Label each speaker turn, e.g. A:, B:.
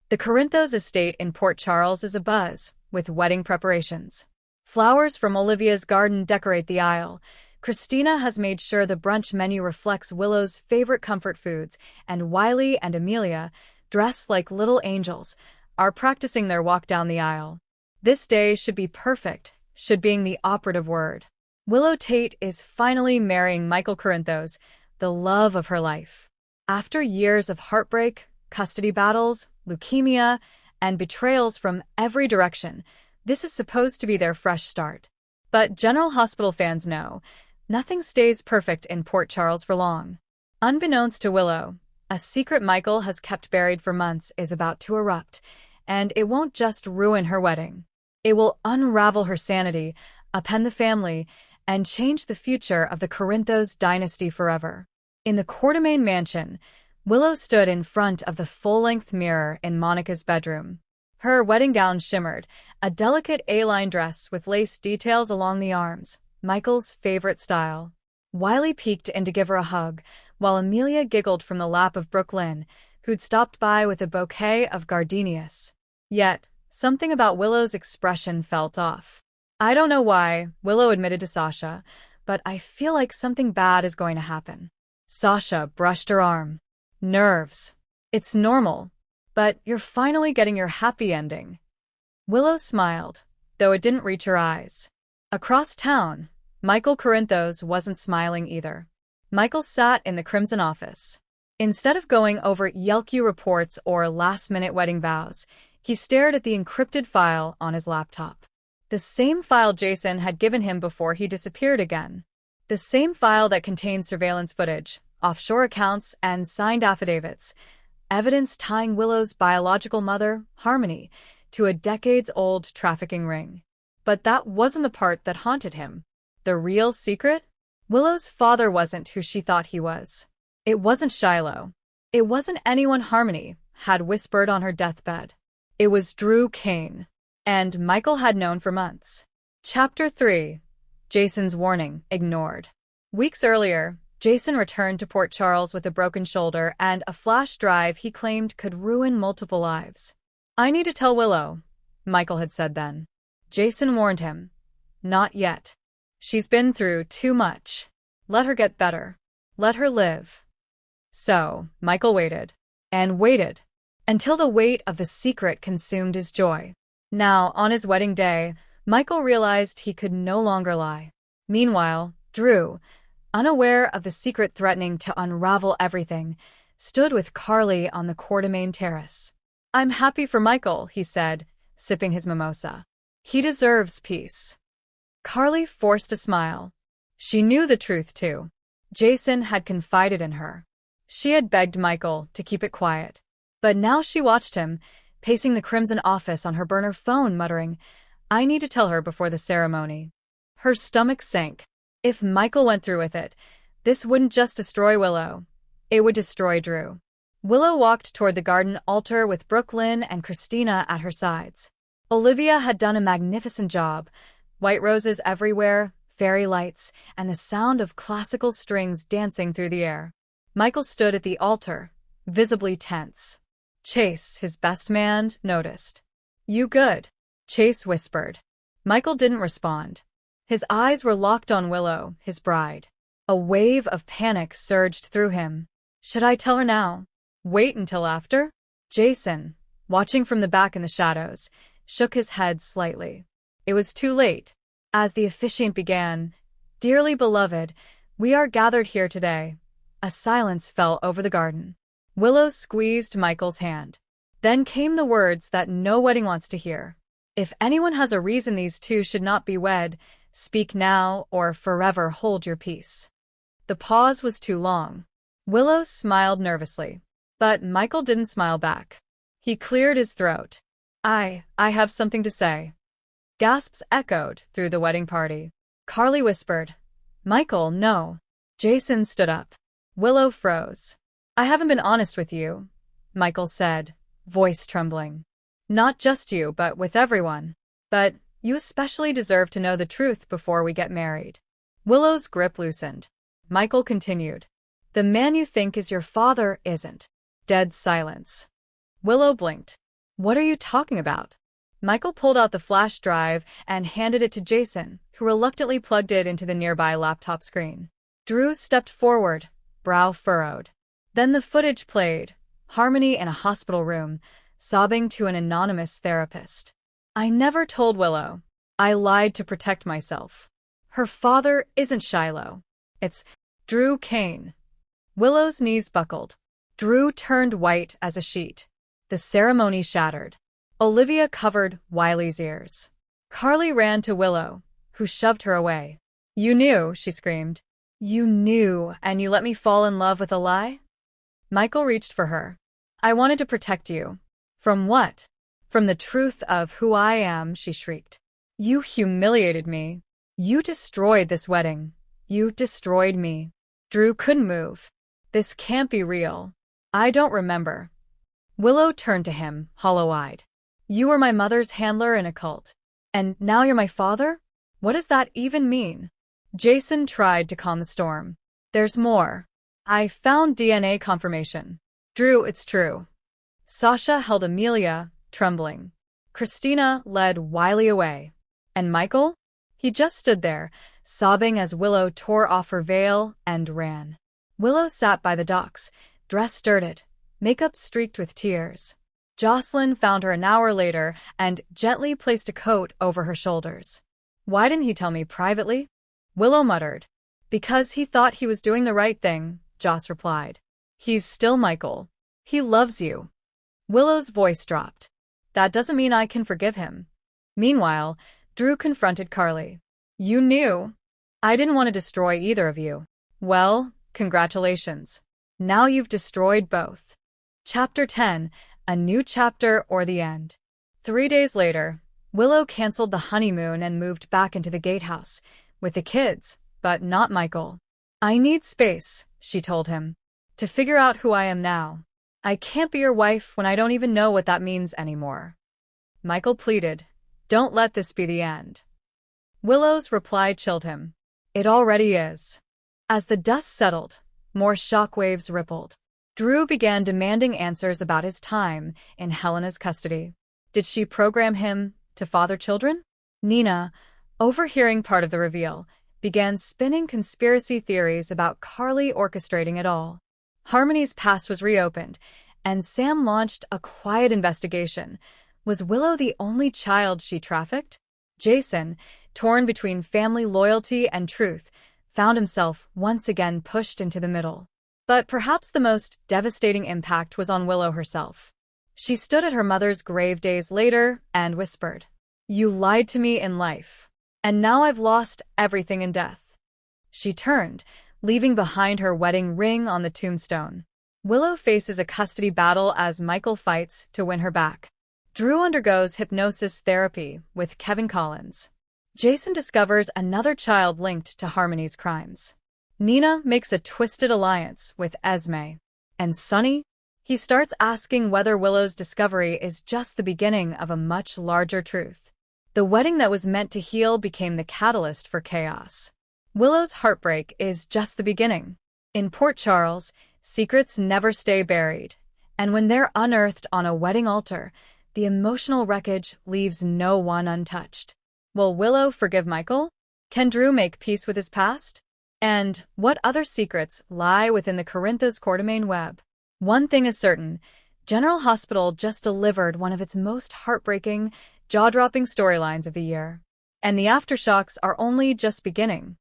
A: The Corinthos estate in Port Charles is abuzz with wedding preparations. Flowers from Olivia's garden decorate the aisle. Christina has made sure the brunch menu reflects Willow's favorite comfort foods, and Wiley and Amelia, dressed like little angels, are practicing their walk down the aisle. This day should be perfect, should being the operative word. Willow Tate is finally marrying Michael Corinthos, the love of her life. After years of heartbreak, custody battles, leukemia, and betrayals from every direction, this is supposed to be their fresh start. But General Hospital fans know, nothing stays perfect in Port Charles for long. Unbeknownst to Willow, a secret Michael has kept buried for months is about to erupt, and it won't just ruin her wedding. It will unravel her sanity, upend the family, and change the future of the Corinthos dynasty forever. In the Quartermain mansion, Willow stood in front of the full-length mirror in Monica's bedroom. Her wedding gown shimmered, a delicate A-line dress with lace details along the arms, Michael's favorite style. Wiley peeked in to give her a hug, while Amelia giggled from the lap of Brooklyn, who'd stopped by with a bouquet of gardenias. Yet, something about Willow's expression felt off. "I don't know why," Willow admitted to Sasha, "but I feel like something bad is going to happen." Sasha brushed her arm. "Nerves. It's normal. But you're finally getting your happy ending." Willow smiled, though it didn't reach her eyes. Across town, Michael Corinthos wasn't smiling either. Michael sat in the Crimson office. Instead of going over Yelky reports or last-minute wedding vows, he stared at the encrypted file on his laptop. The same file Jason had given him before he disappeared again. The same file that contained surveillance footage, offshore accounts, and signed affidavits, evidence tying Willow's biological mother, Harmony, to a decades-old trafficking ring. But that wasn't the part that haunted him. The real secret? Willow's father wasn't who she thought he was. It wasn't Shiloh. It wasn't anyone Harmony had whispered on her deathbed. It was Drew Kane. And Michael had known for months. Chapter 3. Jason's warning ignored. Weeks earlier, Jason returned to Port Charles with a broken shoulder and a flash drive he claimed could ruin multiple lives. "I need to tell Willow," Michael had said then. Jason warned him. "Not yet. She's been through too much. Let her get better. Let her live." So, Michael waited. And waited. Until the weight of the secret consumed his joy. Now, on his wedding day, Michael realized he could no longer lie. Meanwhile, Drew, unaware of the secret threatening to unravel everything, stood with Carly on the Quartermain terrace. "I'm happy for Michael," he said, sipping his mimosa. "He deserves peace." Carly forced a smile. She knew the truth, too. Jason had confided in her. She had begged Michael to keep it quiet. But now she watched him, pacing the Crimson office on her burner phone, muttering, "I need to tell her before the ceremony." Her stomach sank. If Michael went through with it, this wouldn't just destroy Willow. It would destroy Drew. Willow walked toward the garden altar with Brooklyn and Christina at her sides. Olivia had done a magnificent job. White roses everywhere, fairy lights, and the sound of classical strings dancing through the air. Michael stood at the altar, visibly tense. Chase, his best man, noticed. "You good?" Chase whispered. Michael didn't respond. His eyes were locked on Willow, his bride. A wave of panic surged through him. Should I tell her now? Wait until after? Jason, watching from the back in the shadows, shook his head slightly. It was too late. As the officiant began, "Dearly beloved, we are gathered here today." A silence fell over the garden. Willow squeezed Michael's hand. Then came the words that no wedding wants to hear. "If anyone has a reason these two should not be wed, speak now or forever hold your peace." The pause was too long. Willow smiled nervously. But Michael didn't smile back. He cleared his throat. I have something to say." Gasps echoed through the wedding party. Carly whispered, "Michael, no." Jason stood up. Willow froze. "I haven't been honest with you," Michael said, voice trembling. "Not just you, but with everyone. But you especially deserve to know the truth before we get married." Willow's grip loosened. Michael continued, "The man you think is your father isn't." Dead silence. Willow blinked. What are you talking about? Michael pulled out the flash drive and handed it to Jason, who reluctantly plugged it into the nearby laptop screen. Drew stepped forward, brow furrowed. Then the footage played, Harmony in a hospital room, sobbing to an anonymous therapist. I never told Willow. I lied to protect myself. Her father isn't Shiloh. It's Drew Kane. Willow's knees buckled. Drew turned white as a sheet. The ceremony shattered. Olivia covered Wiley's ears. Carly ran to Willow, who shoved her away. You knew, she screamed. You knew, and you let me fall in love with a lie? Michael reached for her. I wanted to protect you. From what? From the truth of who I am, she shrieked. You humiliated me. You destroyed this wedding. You destroyed me. Drew couldn't move. This can't be real. I don't remember. Willow turned to him, hollow-eyed. You were my mother's handler in a cult. And now you're my father? What does that even mean? Jason tried to calm the storm. There's more. I found DNA confirmation. Drew, it's true. Sasha held Amelia, trembling. Christina led Wiley away. And Michael? He just stood there, sobbing as Willow tore off her veil and ran. Willow sat by the docks, dress dirted, makeup streaked with tears. Jocelyn found her an hour later and gently placed a coat over her shoulders. Why didn't he tell me privately? Willow muttered. Because he thought he was doing the right thing, Joss replied. He's still Michael. He loves you. Willow's voice dropped. That doesn't mean I can forgive him. Meanwhile, Drew confronted Carly. You knew. I didn't want to destroy either of you. Well, congratulations. Now you've destroyed both. Chapter 10, A New Chapter or the End. 3 days later, Willow canceled the honeymoon and moved back into the gatehouse, with the kids, but not Michael. I need space, she told him, to figure out who I am now. I can't be your wife when I don't even know what that means anymore. Michael pleaded, don't let this be the end. Willow's reply chilled him. It already is. As the dust settled, more shockwaves rippled. Drew began demanding answers about his time in Helena's custody. Did she program him to father children? Nina, overhearing part of the reveal, began spinning conspiracy theories about Carly orchestrating it all. Harmony's past was reopened, and Sam launched a quiet investigation. Was Willow the only child she trafficked? Jason, torn between family loyalty and truth, found himself once again pushed into the middle. But perhaps the most devastating impact was on Willow herself. She stood at her mother's grave days later and whispered, You lied to me in life, and now I've lost everything in death. She turned, leaving behind her wedding ring on the tombstone. Willow faces a custody battle as Michael fights to win her back. Drew undergoes hypnosis therapy with Kevin Collins. Jason discovers another child linked to Harmony's crimes. Nina makes a twisted alliance with Esme. And Sonny? He starts asking whether Willow's discovery is just the beginning of a much larger truth. The wedding that was meant to heal became the catalyst for chaos. Willow's heartbreak is just the beginning. In Port Charles, secrets never stay buried, and when they're unearthed on a wedding altar, the emotional wreckage leaves no one untouched. Will Willow forgive Michael? Can Drew make peace with his past? And what other secrets lie within the Corinthos Quartermain web? One thing is certain, General Hospital just delivered one of its most heartbreaking, jaw-dropping storylines of the year. And the aftershocks are only just beginning.